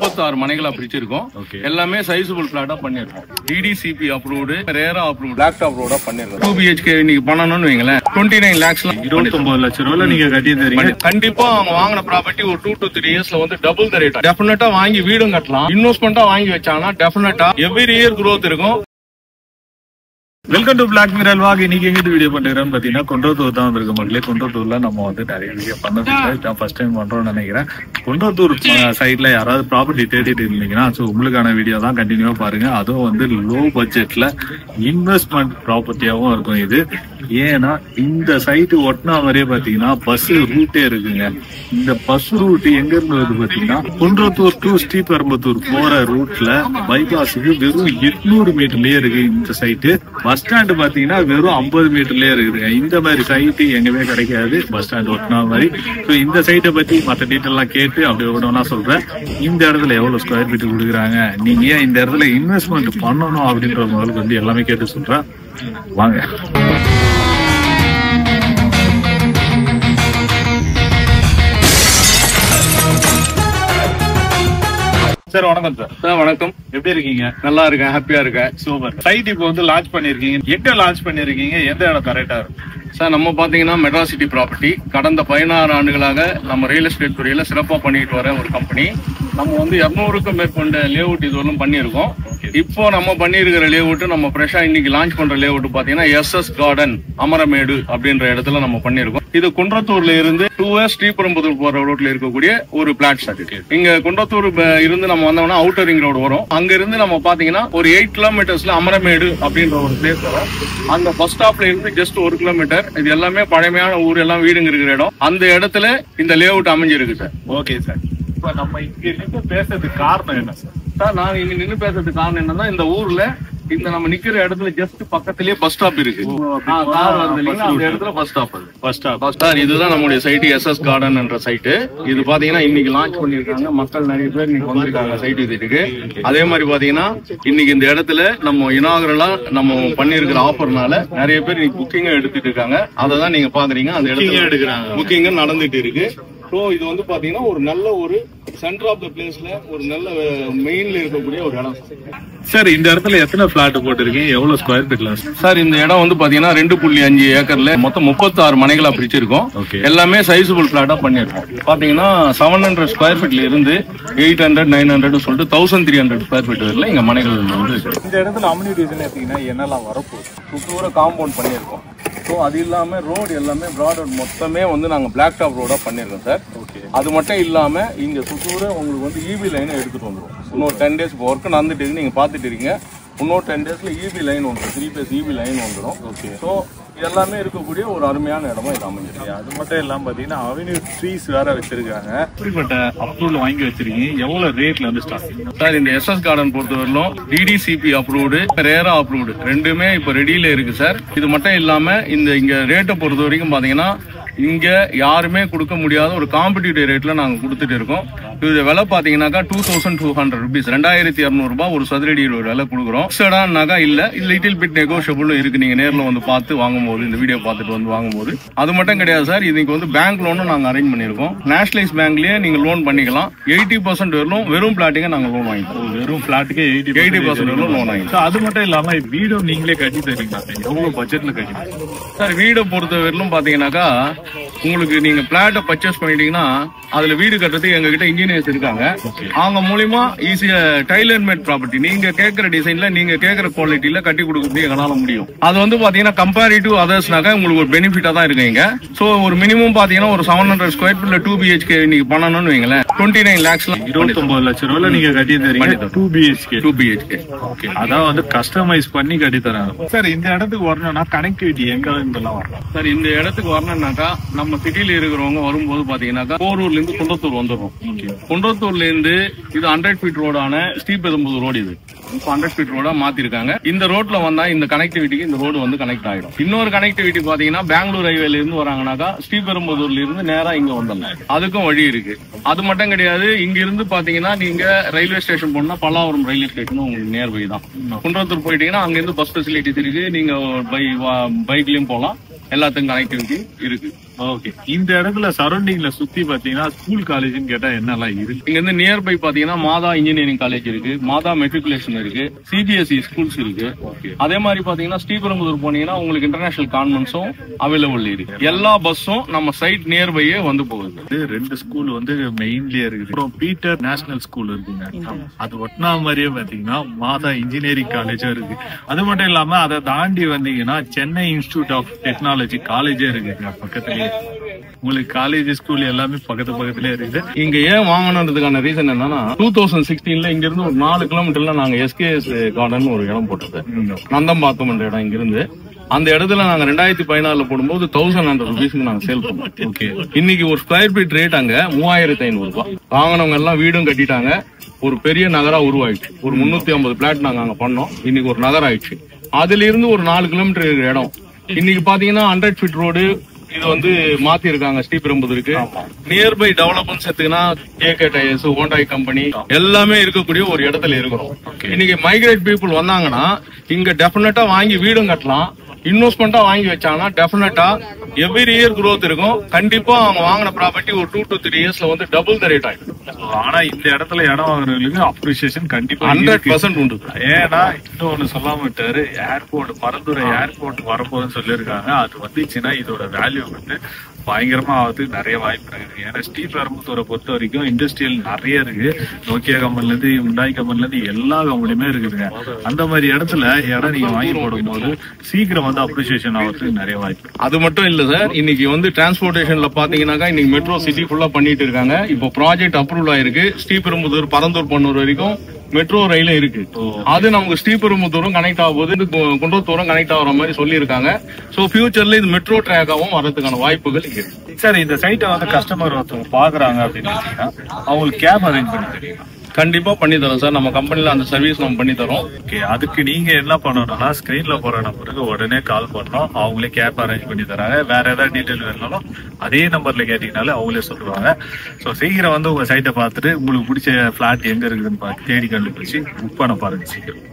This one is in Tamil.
36 மனைகளா பிரிச்சிருக்கோம். எல்லாமே சைஸபிள் பிளாட்டா பண்ணிருக்கோம். DDCP approved, RERA approved, black top ரோடா பண்ணிருக்கோம். 2 BHK இன்னைக்கு பண்ணணும்னு வைங்களேன் 29 lakhsல 29 லட்சம் ரூபாய்ல நீங்க கட்டி தரீங்க. கண்டிப்பா அவங்க வாங்கின ப்ராப்பர்ட்டி ஒரு 2 to 3 இயர்ஸ்ல வந்து டபுள் த ரேட். டெஃபினட்டா வாங்கி வீடும் கட்டலாம். இன்வெஸ்ட்மெண்டா வாங்கி வச்சாங்கன்னா டெஃபினட்டா எவ்ரி இயர் growth இருக்கும். Welcome to black mirror walk. இன்னைக்கு எங்கிட்ட வீடியோ பண்றேன்னு பாத்தீங்கன்னா குன்றத்தூர் தான் வந்திருக்க மக்களே. குன்றத்தூர்ல நம்ம வந்து நிறைய வீடியோ பண்ணது ஃபர்ஸ்ட் டைம் பண்றோம்னு நினைக்கிறேன். குன்றத்தூர் சைட்ல யாராவது ப்ராப்பர்ட்டி தேடிட்டு இருந்தீங்கன்னா உங்களுக்கான வீடியோ தான் கண்டினியூவா பாருங்க. அதுவும் வந்து லோ பட்ஜெட்ல இன்வெஸ்ட்மெண்ட் ப்ராப்பர்ட்டியாவும் இருக்கும் இது. ஏன்னா இந்த சைட்டு ஒட்டினா வரையே பாத்தீங்கன்னா பஸ் ரூட்டே இருக்குங்க. இந்த பஸ் ரூட் எங்க இருந்து வருது பாத்தீங்கன்னா குன்றத்தூர் டு ஸ்ரீபெரும்புத்தூர் போற ரூட்ல பைபாஸுக்கு வெறும் 800 மீட்டர்லயே இருக்கு இந்த சைட்டு. பஸ் ஸ்டாண்ட் பாத்தீங்கன்னா வெறும் 50 மீட்டர்லயே இருக்குதுங்க. இந்த மாதிரி சைட்டு எங்கேயுமே கிடைக்காது பஸ் ஸ்டாண்ட் ஒட்டினா மாதிரி. இந்த சைட்டை பத்தி மற்ற டீட்டெயில் எல்லாம் கேட்டு அப்படி ஒவ்வொன்றா சொல்றேன். இந்த இடத்துல எவ்வளவு ஸ்கொயர் ஃபீட் கொடுக்குறாங்க, நீங்க ஏன் இந்த இடத்துல இன்வெஸ்ட்மெண்ட் பண்ணணும் அப்படின்ற முதலுக்கு வந்து எல்லாமே கேட்டு சொல்றேன். வாங்க. சார் வணக்கம். சார் வணக்கம். எப்படி இருக்கீங்க? நல்லா இருக்கேன், ஹாப்பியா இருக்கேன். சூப்பர். சைட் இப்போ வந்து லான்ச் பண்ணிருக்கீங்க. எங்க லான்ச் பண்ணிருக்கீங்க? எந்த இடம் கரெக்டா இருக்கும்? சார் நம்ம பாத்தீங்கன்னா மெட்ராசிட்டி ப்ராப்பர்ட்டி கடந்த 16 ஆண்டுகளாக நம்ம ரியல் எஸ்டேட் துறையில சிறப்பா பண்ணிட்டு வர ஒரு கம்பெனி. நம்ம வந்து 200க்கும் மேற்பட்ட லேஅவுட் இதுவரையும் பண்ணியிருக்கோம். இப்போ நம்ம பண்ணிருக்கிற லேஅவுட் நம்ம ஃப்ரெஷ்ஷா இன்னைக்கு லான்ச் பண்ற லேஅவுட் பாத்தீங்கன்னா SS கார்டன் அமரமேடு அப்படின்ற இடத்துல நம்ம பண்ணிருக்கோம். இது குன்றத்தூர்ல இருந்து 2 ஸ்ரீபெரும்புதூர் போற ரோட்ல இருக்கக்கூடிய ஒரு பிளாட் சார். இங்க குன்றத்தூர் இருந்து நம்ம வந்தோம்னா அவுட்டர் ரிங் ரோடு வரும். அங்க இருந்து நம்ம பாத்தீங்கன்னா ஒரு 8 கிலோமீட்டர்ஸ்ல அமரமேடு அப்படின்ற ஒரு பிளேஸ் வரும். அந்த பஸ் ஸ்டாப்ல இருந்து ஜஸ்ட் 1 கிலோமீட்டர். இது எல்லாமே பழமையான ஊர், எல்லாம் வீடுங்க இருக்கிற இடம். அந்த இடத்துல இந்த லேஅவுட் அமைஞ்சிருக்கு சார். Okay sir. இப்ப நம்ம இங்க நின்று பேசுறதுக்கு காரணம் என்ன சார்? சார் நான் இங்க நின்று பேசுறதுக்கு காரணம் என்னன்னா, இந்த ஊர்ல இந்த நம்ம நிக்கிற இடத்துல ஜஸ்ட் பக்கத்திலேயே பஸ் ஸ்டாப் இருக்கு. அந்த இடத்துல பஸ் ஸ்டாப். சார் இதுதான் நம்மளுடைய சைட்டு SS கார்டன் என்ற சைட்டு. இது பாத்தீங்கன்னா இன்னைக்கு லான்ச் பண்ணிருக்காங்க. மக்கள் நிறைய பேர் இன்னைக்கு வந்திருக்காங்க சைட் விசிட்டுக்கு. அதே மாதிரி பாத்தீங்கன்னா இன்னைக்கு இந்த இடத்துல நம்ம இனாகரலா நம்ம பண்ணிருக்கிற ஆஃபர்னால நிறைய பேர் இன்னைக்கு புக்கிங்க எடுத்துட்டு இருக்காங்க. அதை தான் நீங்க பாக்குறீங்க. அந்த இடத்துல எடுக்கிறாங்க, புக்கிங்க நடந்துட்டு இருக்கு. ஸோ இது வந்து பாத்தீங்கன்னா ஒரு நல்ல ஒரு சென்டர் ஆஃப் த பிளேஸ்ல ஒரு நல்ல மெயின்ல இருக்கக்கூடிய ஒரு இடம் சார். இந்த இடத்துல எத்தனை பிளாட் போட்டிருக்கீங்க? எவ்வளவு ஸ்கொயர் ஃபீட்ல சார்? இந்த இடம் வந்து பாத்தீங்கன்னா 2.5 ஏக்கர்ல மொத்தம் 36 மனைகளா பிரிச்சிருக்கோம். எல்லாமே சைஸபிள் பிளாட்டா பண்ணிருக்கோம். பாத்தீங்கன்னா 700 ஸ்கொயர் ஃபீட்ல இருந்து 800, 900 சொல்லிட்டு 1300 ஸ்கொயர் ஃபீட் வரல இங்க மனைகள் வந்து. இந்த இடத்துல அம்யூனிட்டிஸ் எடுத்தீங்கன்னா என்னெல்லாம் வரப்போகுது? சுத்தூர காம்பவுண்ட் பண்ணிருக்கோம். ஸோ அது இல்லாம ரோடு எல்லாமே பிராட் ரோட் மொத்தமே வந்து நாங்க பிளாக் டாப் ரோடா பண்ணிருக்கோம் சார். அது மட்டும் இல்லாம இங்க சுத்தூர உங்களுக்கு வந்து EB லைனை எடுத்துட்டு வந்துடும். இன்னொரு 10 days ஒர்க் நடந்துட்டு இருக்கு, நீங்க பாத்துட்டு இருக்கீங்க. இன்னொரு 10 daysல EB லைன் வந்துடும், 3 phase EB லைன் வந்துடும். ஸோ எல்லாமே இருக்கக்கூடிய ஒரு அருமையான இடமா இது அமைஞ்சிருக்கு. அது மட்டும் இல்லாம பாத்தீங்கன்னா அவென்யூ ட்ரீஸ் வேற வச்சிருக்காங்க. இப்படிப்பட்ட அப்ரூவல் வாங்கி வச்சிருக்கீங்க. எவ்வளவு ரேட்ல வந்து ஸ்டார்ட்? சார் இந்த SS கார்டன் பொறுத்தவரையிலும் DDCP அப்ரூவ்டு, ரேரா அப்ரூவ்டு ரெண்டுமே இப்ப ரெடியில இருக்கு சார். இது மட்டும் இல்லாம இங்க ரேட்டை பொறுத்த வரைக்கும் பாத்தீங்கன்னா இங்க யாருமே கொடுக்க முடியாத ஒரு காம்படிட்டிவ் ரேட்ல நாங்க கொடுத்துட்டு இருக்கோம். இது விலை பாத்தீங்கன்னாக்கா 2200 rupees, 2200 ரூபாய் ஒரு சதுரடி விலை கொடுக்குறோம். ஃபிக்ஸடானாக்கா இல்ல, இது லிட்டில் பிட் நெகோஷியபிள் இருக்கு. நீங்க நேரில் வந்து பார்த்து வாங்கும்போது, இந்த வீடியோ பார்த்துட்டு வந்து வாங்கும்போது. அது மட்டும் கிடையாது சார், இதுக்கு வந்து பேங்க் லோனும் நாங்க அரேஞ்ச் பண்ணிருக்கோம். நேஷனலைஸ் பேங்க்லயே நீங்க லோன் பண்ணிக்கலாம். 80% வரலும் வெறும் பிளாட்டுக்கு நாங்க லோன் வாங்கிப்போம். வெறும் பிளாட்டுக்கு 80% வரலும் லோன் வாங்கிப்போம். அது மட்டும் இல்லாம வீடு நீங்களே கட்டி தரீங்களா? எவ்வளவு பட்ஜெட்ல கட்டி சார்? வீடை பொறுத்த வரலும் பாத்தீங்கன்னாக்கா உங்களுக்கு நீங்க பிளாட்டை பர்ச்சேஸ் பண்ணிட்டீங்கன்னா அதுல வீடு கட்டுறதுக்கு எங்க கிட்ட இன்ஜினியர்ஸ் இருக்காங்க. அவங்க மூலியமா ஈஸியா டைலர் மேட் ப்ராப்பர்ட்டி நீங்க கேட்கிற டிசைன்ல நீங்க கேட்கிற குவாலிட்டியில கட்டி கொடுக்கறது எங்களால முடியும். அது வந்து பாத்தீங்கன்னா கம்பேரிட்டிவ் அதர்ஸ்னாக்கா உங்களுக்கு ஒரு பெனிஃபிட்டா தான் இருக்குங்க. சோ ஒரு மினிமம் பாத்தீங்கன்னா ஒரு 700 ஸ்கொயர் ஃபீட்ல 2 BHK நீங்க பண்ணணும்னு வைங்களேன் 29 lakhsல 29 லட்சம் ரூபாய்ல நீங்க கட்டி தரீங்க. 2 BHK. ஓகே, அதான் வந்து கஸ்டமைஸ் பண்ணி கட்டி தராங்க. சார் இந்த இடத்துக்கு வரணும்னா கனெக்டிவிட்டி எங்க இருந்தெல்லாம் வரலாம்? சார் இந்த இடத்துக்கு வரணும்னாக்கா நம்ம சிட்டில இருக்கிறவங்க வரும்போது பாத்தீங்கன்னாக்கா போரூர்ல இருந்து குன்றத்தூர் வந்துடும். குன்றத்தூர்ல இருந்து இது 100 feet ரோடான ஸ்ரீபெரும்புதூர் ரோடு. இது 100 feet ரோடா மாத்திருக்காங்க. இந்த ரோட்ல வந்தா இந்த கனெக்டிவிட்டிக்கு இந்த ரோடு வந்து கனெக்ட் ஆயிடும். இன்னொரு கனெக்டிவிட்டி பாத்தீங்கன்னா பெங்களூர் ஹைவேல இருந்து வராங்கன்னாக்கா ஸ்ரீபெரும்புதூர்ல இருந்து நேரா இங்க வந்துடலாம். அதுக்கும் வழி இருக்கு. அது மட்டும் கிடையாது, இங்க இருந்து பாத்தீங்கன்னா நீங்க ரயில்வே ஸ்டேஷன் போனா பல்லாவரம் ரயில்வே ஸ்டேஷன் உங்களுக்கு நியர் பை தான். குன்றத்தூர் போயிட்டீங்கன்னா அங்க இருந்து பஸ் ஃபெசிலிட்டிஸ் இருக்கு. நீங்க பைக்லயும் போலாம். எல்லாத்துக்கும் கனெக்டிவிட்டி இருக்கு. ஓகே. இந்த இடத்துல சரௌண்டிங்ல சுத்தி பாத்தீங்கன்னா ஸ்கூல் காலேஜ்னு கேட்டா என்னெல்லாம் இருக்கு? இங்க இருந்து நியர்பை பாத்தீங்கன்னா மாதா இன்ஜினியரிங் காலேஜ் இருக்கு, மாதா மெட்ரிகுலேஷன் இருக்கு, சிபிஎஸ்இ ஸ்கூல்ஸ் இருக்கு. அதே மாதிரி பாத்தீங்கன்னா ஸ்ரீபெரும்புதூர் போனீங்கன்னா உங்களுக்கு இன்டர்நேஷனல் கான்வென்ட்ஸும் அவைலபிள் இருக்கு. எல்லா பஸ்ஸும் நம்ம சைட் நியர்பையே வந்து போகுது. 2 ஸ்கூல் வந்து மெயின்லயே இருக்குது. அப்புறம் பீட்டர் நேஷனல் ஸ்கூல் இருக்குங்க, அது ஒட்டினா மாதிரியே பாத்தீங்கன்னா மாதா இன்ஜினியரிங் காலேஜும் இருக்கு. அது மட்டும் இல்லாம அதை தாண்டி வந்தீங்கன்னா சென்னை இன்ஸ்டிடியூட் ஆஃப் டெக்னாலஜி காலேஜே இருக்குங்க பக்கத்துலயே. உங்களுக்கு காலேஜ் ஸ்கூல் எல்லாமே பக்கத்துல இருக்குது. இங்க ஏன் வாங்கணுன்றதுக்கான ரீசன் என்னன்னா 2016ல இங்க இருந்து ஒரு 4 கிலோமீட்டர்ல நாங்க எஸ்கேஎஸ் கார்டன் ஒரு இடம் போட்டது, நந்தம்பாக்கம் என்ற இடம். இங்க இருந்து அந்த இடத்துல நாங்க 2014 போடும்போது 1100 rupeesக்கு நாங்க சேல் பண்ணோம். ஓகே, இன்னைக்கு ஒரு ஸ்கொயர் ஃபீட் ரேட் அங்க 3500 ரூபாய். வாங்கினவங்க எல்லாம் வீடும் கட்டிட்டாங்க, ஒரு பெரிய நகரா உருவாயிடுச்சு. ஒரு 350 பிளாட் நாங்க அங்க பண்ணோம், இன்னைக்கு ஒரு நகரம் ஆயிடுச்சு. அதுல இருந்து ஒரு 4 கிலோமீட்டர் இருக்கிற இடம் இன்னைக்கு பாத்தீங்கன்னா 100 ஃபீட் ரோடு இது வந்து மாத்தி இருக்காங்க ஸ்ரீபெரும்புதூருக்கு. நியர்பை டெவலப்மெண்ட்ஸ் எடுத்துக்கினா கேகே டயர்ஸ், ஹோண்டாய் கம்பெனி எல்லாமே இருக்கக்கூடிய ஒரு இடத்துல இருக்கிறோம். இன்னைக்கு மைக்ரேட் பீப்புள் வந்தாங்கன்னா இங்க டெஃபினட்டா வாங்கி வீடும் கட்டலாம். இன்வெஸ்ட்மெண்டா வாங்கி வச்சாங்கன்னா டெஃபினட்டா எவ்ரி இயர் growth இருக்கும். கண்டிப்பா அவங்க வாங்கின ப்ராப்பர்ட்டி ஒரு 2 to 3 yearsல வந்து டபுள் த ரேட் ஆயிடும். ஆனா இந்த இடத்துல இடம் வாங்குறவங்களுக்கு அப்ரிசியேஷன் கண்டிப்பா 100% உண்டு. ஏன்னா இன்னொன்னு சொல்லாம விட்டாரு, ஏர்போர்ட் பரந்துரை ஏர்போர்ட் வரப்போகுதுன்னு சொல்லியிருக்காங்க. அது வந்துச்சுன்னா இதோட வேல்யூ வந்து பயங்கரமா ஆகுறதுக்கு நிறைய வாய்ப்பு இருக்குது. ஏன்னா ஸ்ரீபெரும்புதூரை பொறுத்த வரைக்கும் இண்டஸ்ட்ரியல் நிறைய இருக்கு. நோக்கியா கம்பெனில இருந்து ஹுண்டாய் கம்பெனில இருந்து எல்லா கம்பெனியுமே இருக்குதுங்க. அந்த மாதிரி இடத்துல இடம் நீங்க வாங்கி போடும் போது சீக்கிரம் வந்து அப்ரிசியேஷன் ஆகிறதுக்கு நிறைய வாய்ப்பு. அது மட்டும் இல்ல சார், இன்னைக்கு வந்து டிரான்ஸ்போர்டேஷன்ல பாத்தீங்கன்னாக்கா இன்னைக்கு மெட்ரோ சிட்டி ஃபுல்லா பண்ணிட்டு இருக்காங்க. இப்போ ப்ராஜெக்ட் அப்ரூவல் ஆயிருக்கு. ஸ்ரீபெரும்புதூர் பரந்தூர் பன்னூர் வரைக்கும் மெட்ரோ ரயில் இருக்கு. அது நமக்கு ஸ்ரீபெரும்புதூரும் கனெக்ட் ஆக போகுது, குன்றத்தூரும் கனெக்ட் ஆகிற மாதிரி சொல்லியிருக்காங்க. சோ ஃபியூச்சர்ல இது மெட்ரோ ட்ராக்காவும் வரதுக்கான வாய்ப்புகள் இருக்கு. சார், இந்த சைட்டை வந்து கஸ்டமர் ஒருத்தவங்க பாக்குறாங்க அப்படின்னு அவங்களுக்கு கேப் அரேஞ்ச் பண்ணி தெரியுமா? கண்டிப்பா பண்ணி தரோம் சார், நம்ம கம்பெனில அந்த சர்வீஸ் நம்ம பண்ணி தரோம். ஓகே, அதுக்கு நீங்க என்ன பண்ணணும்னா ஸ்கிரீன்ல போற நம்பருக்கு உடனே கால் பண்ணணும். அவங்களே கேப் அரேஞ்ச் பண்ணி தராங்க. வேற ஏதாவது டீட்டெயில் வேணாலும் அதே நம்பர்ல கேட்டீங்கனாலே அவங்களே சொல்லுவாங்க. ஸோ சீக்கிரம் வந்து உங்க சைட்டை பார்த்துட்டு உங்களுக்கு பிடிச்ச பிளாட் எங்க இருக்குதுன்னு பார்த்து தேடி கண்டுபிடிச்சு புக் பண்ண பாருங்க சீக்கிரம்.